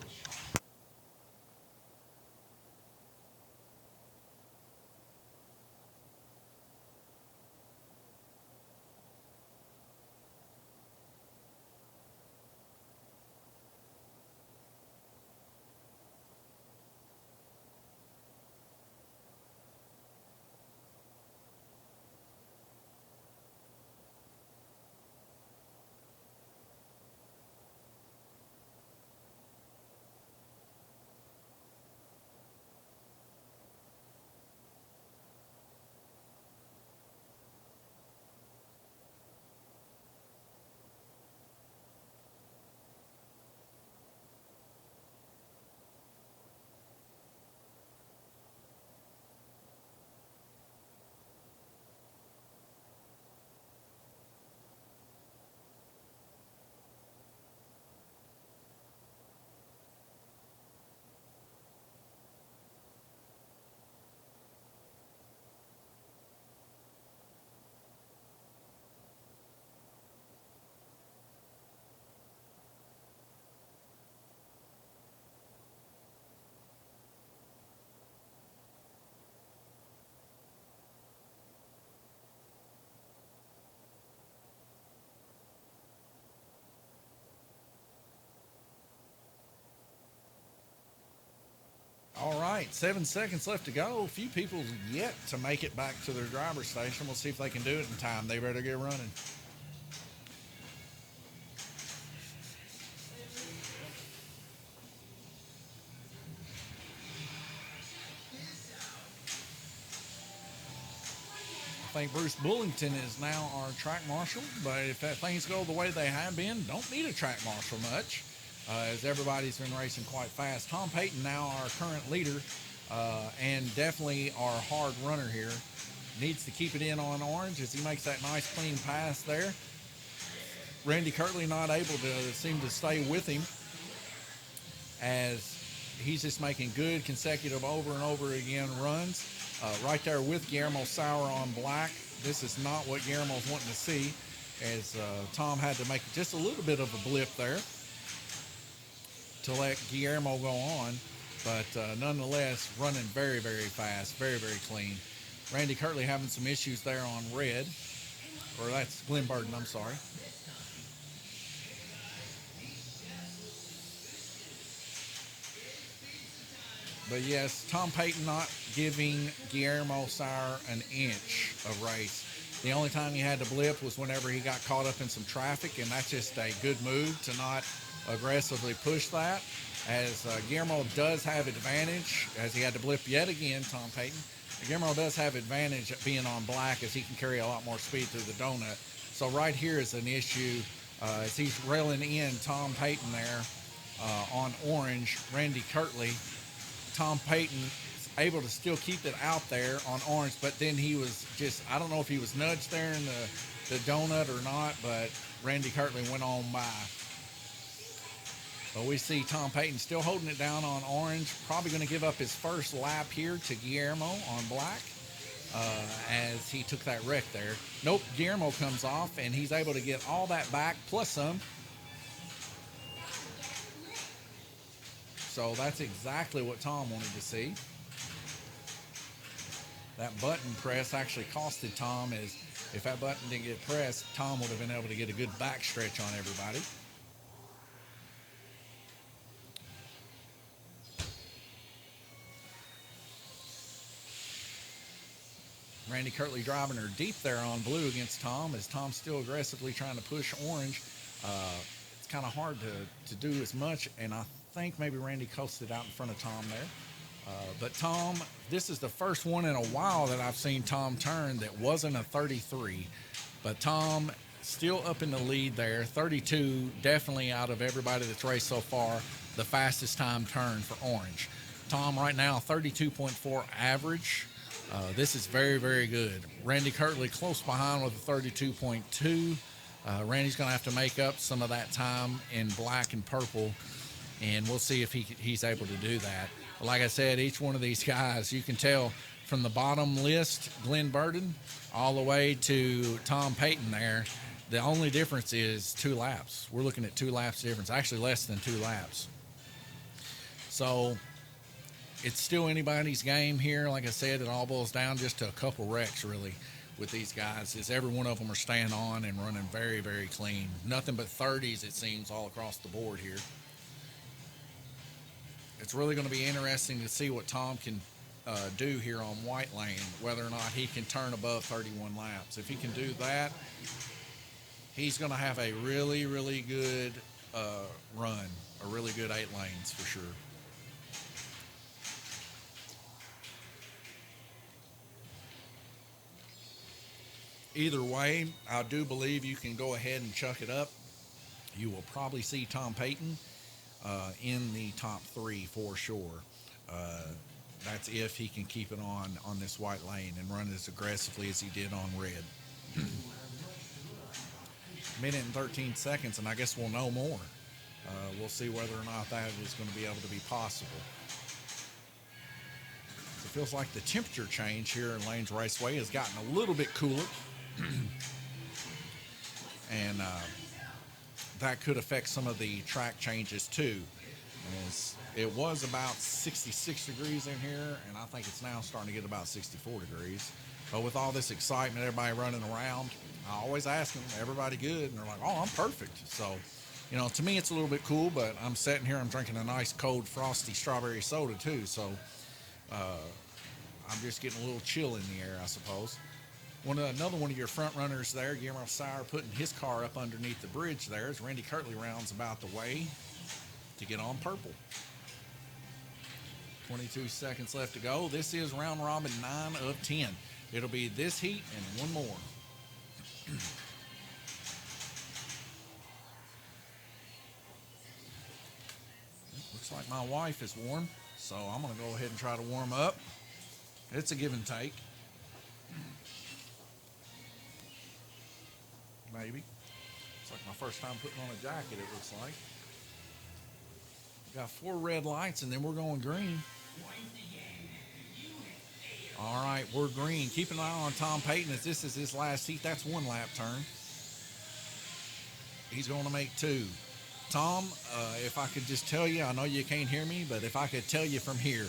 All right, 7 seconds left to go. A few people yet to make it back to their driver's station. We'll see if they can do it in time. They better get running. I think Bruce Bullington is now our track marshal, but if things go the way they have been, don't need a track marshal much, as everybody's been racing quite fast. Tom Payton now our current leader, and definitely our hard runner here. Needs to keep it in on orange as he makes that nice clean pass there. Randy Kirtley not able to seem to stay with him, as he's just making good consecutive over and over again runs. Right there with Guillermo Sauer on black. This is not what Guillermo's wanting to see, as Tom had to make just a little bit of a blip there to let Guillermo go on. But nonetheless, running very, very fast, very, very clean. Randy Kirtley having some issues there on red. Or that's Glenn Burden, I'm sorry. But yes, Tom Payton not giving Guillermo Sauer an inch of race. The only time he had to blip was whenever he got caught up in some traffic, and that's just a good move to not aggressively push that, as Guillermo does have advantage, as he had to blip yet again, Tom Payton. Guillermo does have advantage at being on black, as he can carry a lot more speed through the donut. So right here is an issue, as he's railing in Tom Payton there on orange. Randy Kirtley. Tom Payton is able to still keep it out there on orange, but then he was just, I don't know if he was nudged there in the donut or not, but Randy Kirtley went on by. But we see Tom Payton still holding it down on orange, probably going to give up his first lap here to Guillermo on black, as he took that wreck there. Nope, Guillermo comes off, and he's able to get all that back, plus some. So that's exactly what Tom wanted to see. That button press actually costed Tom, as if that button didn't get pressed, Tom would have been able to get a good back stretch on everybody. Randy Kirtley driving her deep there on blue against Tom, as Tom's still aggressively trying to push orange. It's kind of hard to do as much, and I think maybe Randy coasted out in front of Tom there. But Tom, this is the first one in a while that I've seen Tom turn that wasn't a 33. But Tom still up in the lead there. 32, definitely out of everybody that's raced so far, the fastest time turn for orange. Tom right now, 32.4 average. This is very, very good. Randy Kirtley close behind with a 32.2. Randy's going to have to make up some of that time in black and purple, and we'll see if he's able to do that. But like I said, each one of these guys, you can tell from the bottom list, Glenn Burden, all the way to Tom Payton there, the only difference is 2 laps. We're looking at 2 laps difference, actually less than 2 laps. So it's still anybody's game here. Like I said, it all boils down just to a couple wrecks, really, with these guys, is every one of them are staying on and running very, very clean. Nothing but 30s, it seems, all across the board here. It's really going to be interesting to see what Tom can do here on white lane, whether or not he can turn above 31 laps. If he can do that, he's going to have a really, really good run, a really good 8 lanes for sure. Either way, I do believe you can go ahead and chuck it up. You will probably see Tom Payton in the top 3 for sure. That's if he can keep it on this white lane and run as aggressively as he did on red. Minute and 13 seconds, and I guess we'll know more. We'll see whether or not that is going to be able to be possible. It feels like the temperature change here in Lanes Raceway has gotten a little bit cooler. And that could affect some of the track changes too. It was about 66 degrees in here, and I think it's now starting to get about 64 degrees. But with all this excitement, everybody running around, I always ask them, everybody good? And they're like, oh, I'm perfect. So You know, to me it's a little bit cool, but I'm sitting here, I'm drinking a nice cold frosty strawberry soda too, so I'm just getting a little chill in the air, I suppose. Another one of your front runners there, Guillermo Sauer, putting his car up underneath the bridge there as Randy Kirtley rounds about the way to get on purple. 22 seconds left to go. This is round robin 9 of 10. It'll be this heat and one more. Looks like my wife is warm, so I'm going to go ahead and try to warm up. It's a give and take. Maybe. It's like my first time putting on a jacket, it looks like. Got 4 red lights, and then we're going green. All right, we're green. Keep an eye on Tom Payton as this is his last heat. That's 1 lap turn. He's going to make 2. Tom, if I could just tell you, I know you can't hear me, but if I could tell you from here,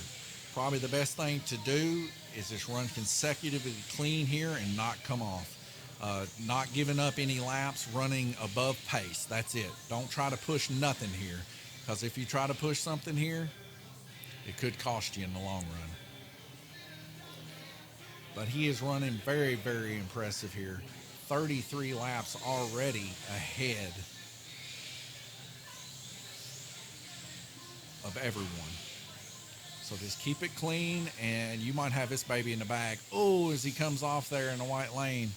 probably the best thing to do is just run consecutively clean here and not come off. Not giving up any laps, running above pace. That's it. Don't try to push nothing here, because if you try to push something here, it could cost you in the long run. But he is running very, very impressive here. 33 laps already ahead of everyone. So just keep it clean, and you might have this baby in the bag. Oh, as he comes off there in the white lane.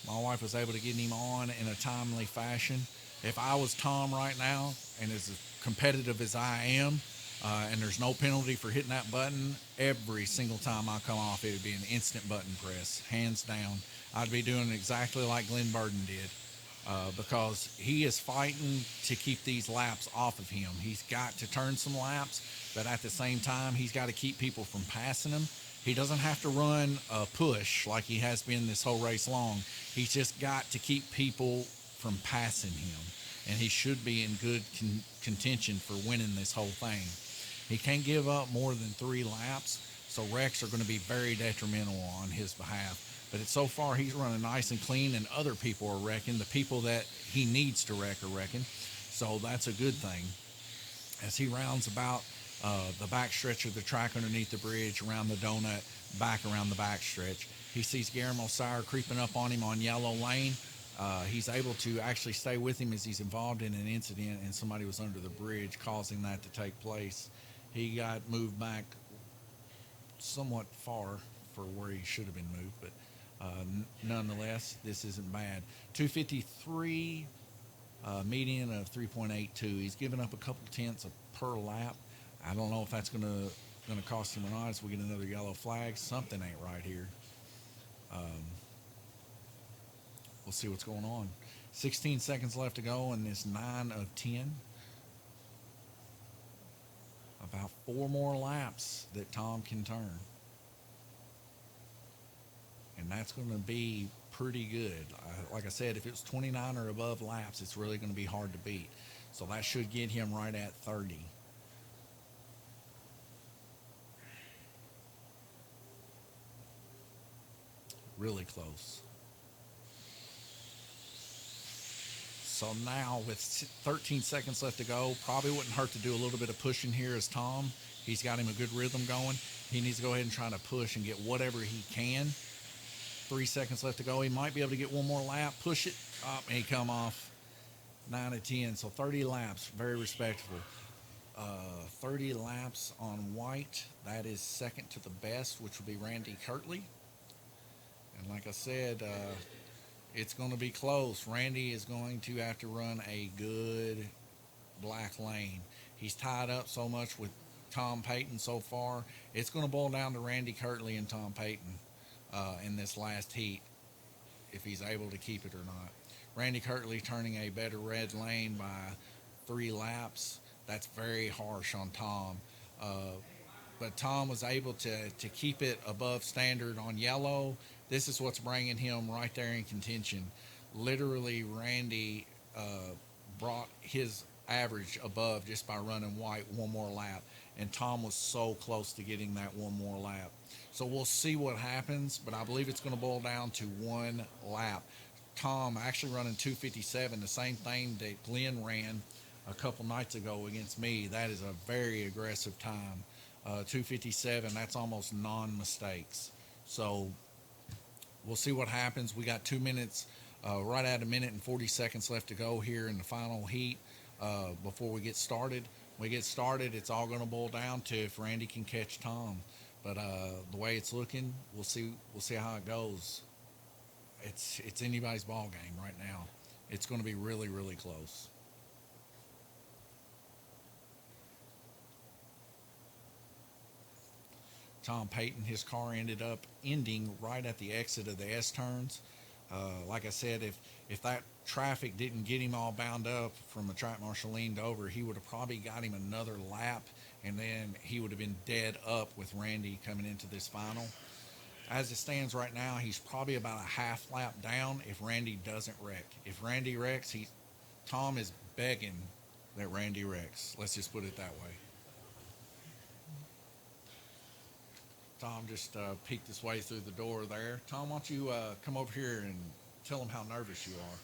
My wife was able to get him on in a timely fashion. If I was Tom right now, and as competitive as I am, and there's no penalty for hitting that button, every single time I come off, it would be an instant button press, hands down. I'd be doing exactly like Glenn Burden did, because he is fighting to keep these laps off of him. He's got to turn some laps, but at the same time, he's got to keep people from passing him. He doesn't have to run a push like he has been this whole race long. He's just got to keep people from passing him, and he should be in good contention for winning this whole thing. He can't give up more than 3 laps, so wrecks are going to be very detrimental on his behalf. But so far, he's running nice and clean, and other people are wrecking. The people that he needs to wreck are wrecking, so that's a good thing. As he rounds about the back stretch of the track underneath the bridge, around the donut, back around the back stretch, he sees Guillermo Sauer creeping up on him on yellow lane. He's able to actually stay with him as he's involved in an incident, and somebody was under the bridge causing that to take place. He got moved back somewhat far for where he should have been moved, but nonetheless, this isn't bad. 253, median of 3.82. He's given up a couple tenths per lap. I don't know if that's going to cost him or not as we get another yellow flag. Something ain't right here. We'll see what's going on. 16 seconds left to go in this 9 of 10. About 4 more laps that Tom can turn. And that's going to be pretty good. Like I said, if it's 29 or above laps, it's really going to be hard to beat. So that should get him right at 30. Really close. So now with 13 seconds left to go, probably wouldn't hurt to do a little bit of pushing here as Tom. He's got him a good rhythm going. He needs to go ahead and try to push and get whatever he can. 3 seconds left to go. He might be able to get one more lap, push it up, and he come off 9 of 10. So 30 laps, very respectable. 30 laps on white. That is second to the best, which will be Randy Kirtley. And like I said, it's going to be close. Randy is going to have to run a good black lane. He's tied up so much with Tom Payton so far. It's going to boil down to Randy Kirtley and Tom Payton in this last heat, if he's able to keep it or not. Randy Kirtley turning a better red lane by 3 laps. That's very harsh on Tom. But Tom was able to keep it above standard on yellow. This is what's bringing him right there in contention. Literally, Randy brought his average above just by running white one more lap. And Tom was so close to getting that one more lap. So we'll see what happens, but I believe it's going to boil down to 1 lap. Tom actually running 257, the same thing that Glenn ran a couple nights ago against me. That is a very aggressive time. 257, that's almost non mistakes. So we'll see what happens. We got 2 minutes, right at a minute and 40 seconds left to go here in the final heat before we get started. When we get started, it's all going to boil down to if Randy can catch Tom. But the way it's looking, we'll see. We'll see how it goes. It's anybody's ball game right now. It's going to be really, really close. Tom Payton, his car ended up ending right at the exit of the S turns. Like I said, if that traffic didn't get him all bound up from the track marshal leaned over, he would have probably got him another lap, and then he would have been dead up with Randy coming into this final. As it stands right now, he's probably about a half lap down if Randy doesn't wreck. If Randy wrecks, Tom is begging that Randy wrecks. Let's just put it that way. Tom just peeked his way through the door there. Tom, why don't you come over here and tell him how nervous you are?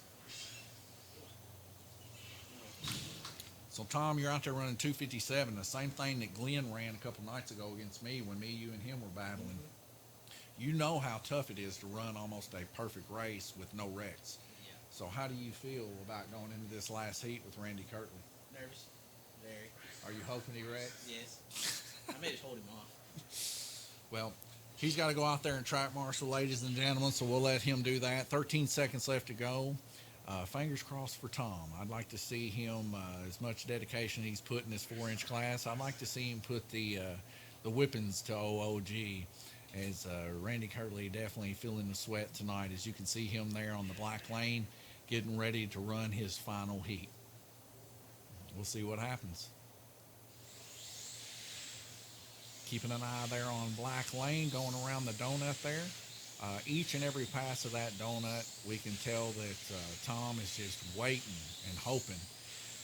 So, Tom, you're out there running 257, the same thing that Glenn ran a couple nights ago against me when me, you, and him were battling. You know how tough it is to run almost a perfect race with no wrecks. Yeah. So, how do you feel about going into this last heat with Randy Kirtley? Nervous. Very. Are you hoping he wrecks? Yes. I may just hold him off. Well, he's got to go out there and track marshal, ladies and gentlemen, so we'll let him do that. 13 seconds left to go. Fingers crossed for Tom. I'd like to see him, as much dedication he's put in this 4-inch class, I'd like to see him put the whippings to OOG, as Randy Kirtley definitely feeling the sweat tonight, as you can see him there on the black lane getting ready to run his final heat. We'll see what happens. Keeping an eye there on black lane going around the donut there. Each and every pass of that donut, we can tell that Tom is just waiting and hoping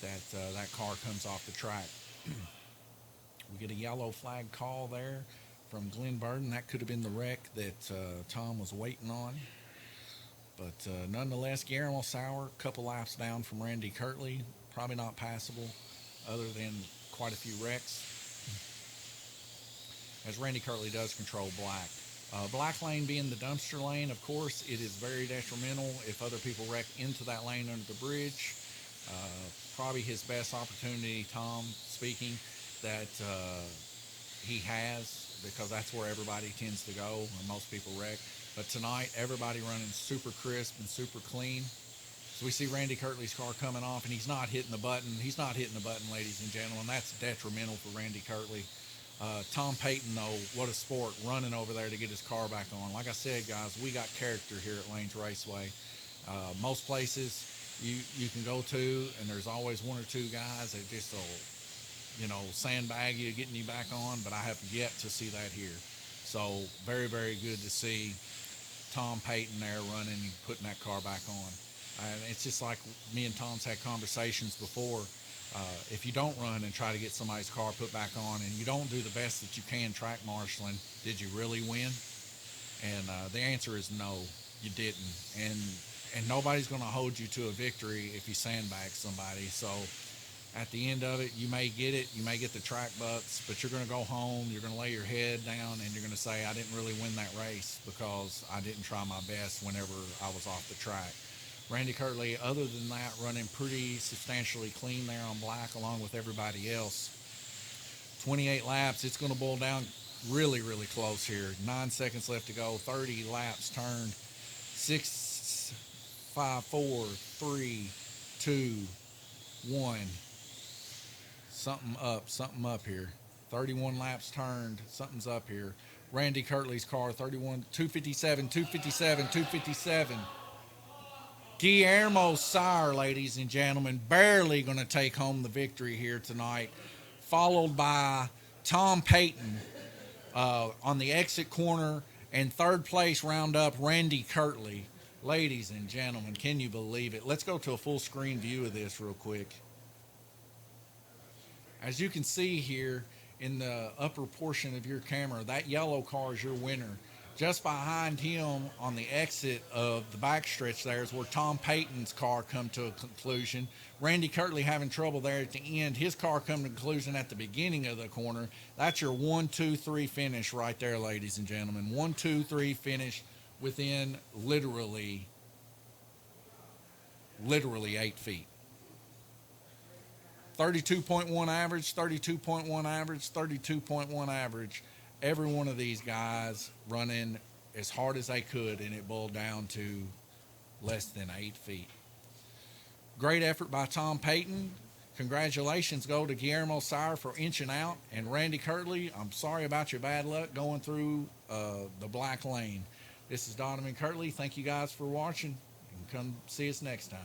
that that car comes off the track. We get a yellow flag call there from Glenn Burden. That could have been the wreck that Tom was waiting on. But nonetheless, Guillermo Sauer, a couple laps down from Randy Kirtley. Probably not passable other than quite a few wrecks, as Randy Kirtley does control black. Black lane being the dumpster lane, of course, it is very detrimental if other people wreck into that lane under the bridge. Probably his best opportunity, Tom speaking, that he has, because that's where everybody tends to go and most people wreck. But tonight, everybody running super crisp and super clean. So we see Randy Kirtley's car coming off, and he's not hitting the button. He's not hitting the button, ladies and gentlemen. That's detrimental for Randy Kirtley. Tom Payton, though, what a sport, running over there to get his car back on. Like I said, guys, we got character here at Lanes Raceway. Most places you can go to, and there's always one or two guys that just will, sandbag you, getting you back on, but I have yet to see that here. So very, very good to see Tom Payton there running and putting that car back on. And it's just like me and Tom's had conversations before. If you don't run and try to get somebody's car put back on, and you don't do the best that you can track marshaling, did you really win? And the answer is no, you didn't. And nobody's going to hold you to a victory if you sandbag somebody. So at the end of it, you may get it, you may get the track bucks, but you're going to go home, you're going to lay your head down, and you're going to say, I didn't really win that race because I didn't try my best whenever I was off the track. Randy Kirtley, other than that, running pretty substantially clean there on black along with everybody else. 28 laps, it's going to boil down really, really close here. 9 seconds left to go, 30 laps turned. 6, 5, 4, 3, 2, 1. Something up here. 31 laps turned, something's up here. Randy Kirtley's car, 31, 257, 257, 257. Guillermo Sauer, ladies and gentlemen, barely going to take home the victory here tonight, followed by Tom Payton on the exit corner, and third place roundup, Randy Kirtley. Ladies and gentlemen, can you believe it? Let's go to a full screen view of this real quick. As you can see here in the upper portion of your camera, that yellow car is your winner. Just behind him on the exit of the backstretch there is where Tom Payton's car come to a conclusion. Randy Kirtley having trouble there at the end. His car come to a conclusion at the beginning of the corner. That's your 1-2-3 finish right there, ladies and gentlemen. 1-2-3 finish within literally 8 feet. 32.1 average, 32.1 average, 32.1 average. Every one of these guys running as hard as they could, and it boiled down to less than 8 feet. Great effort by Tom Payton. Congratulations go to Guillermo Sire for inching out. And Randy Kirtley, I'm sorry about your bad luck going through the black lane. This is Donovan Kirtley. Thank you guys for watching, and come see us next time.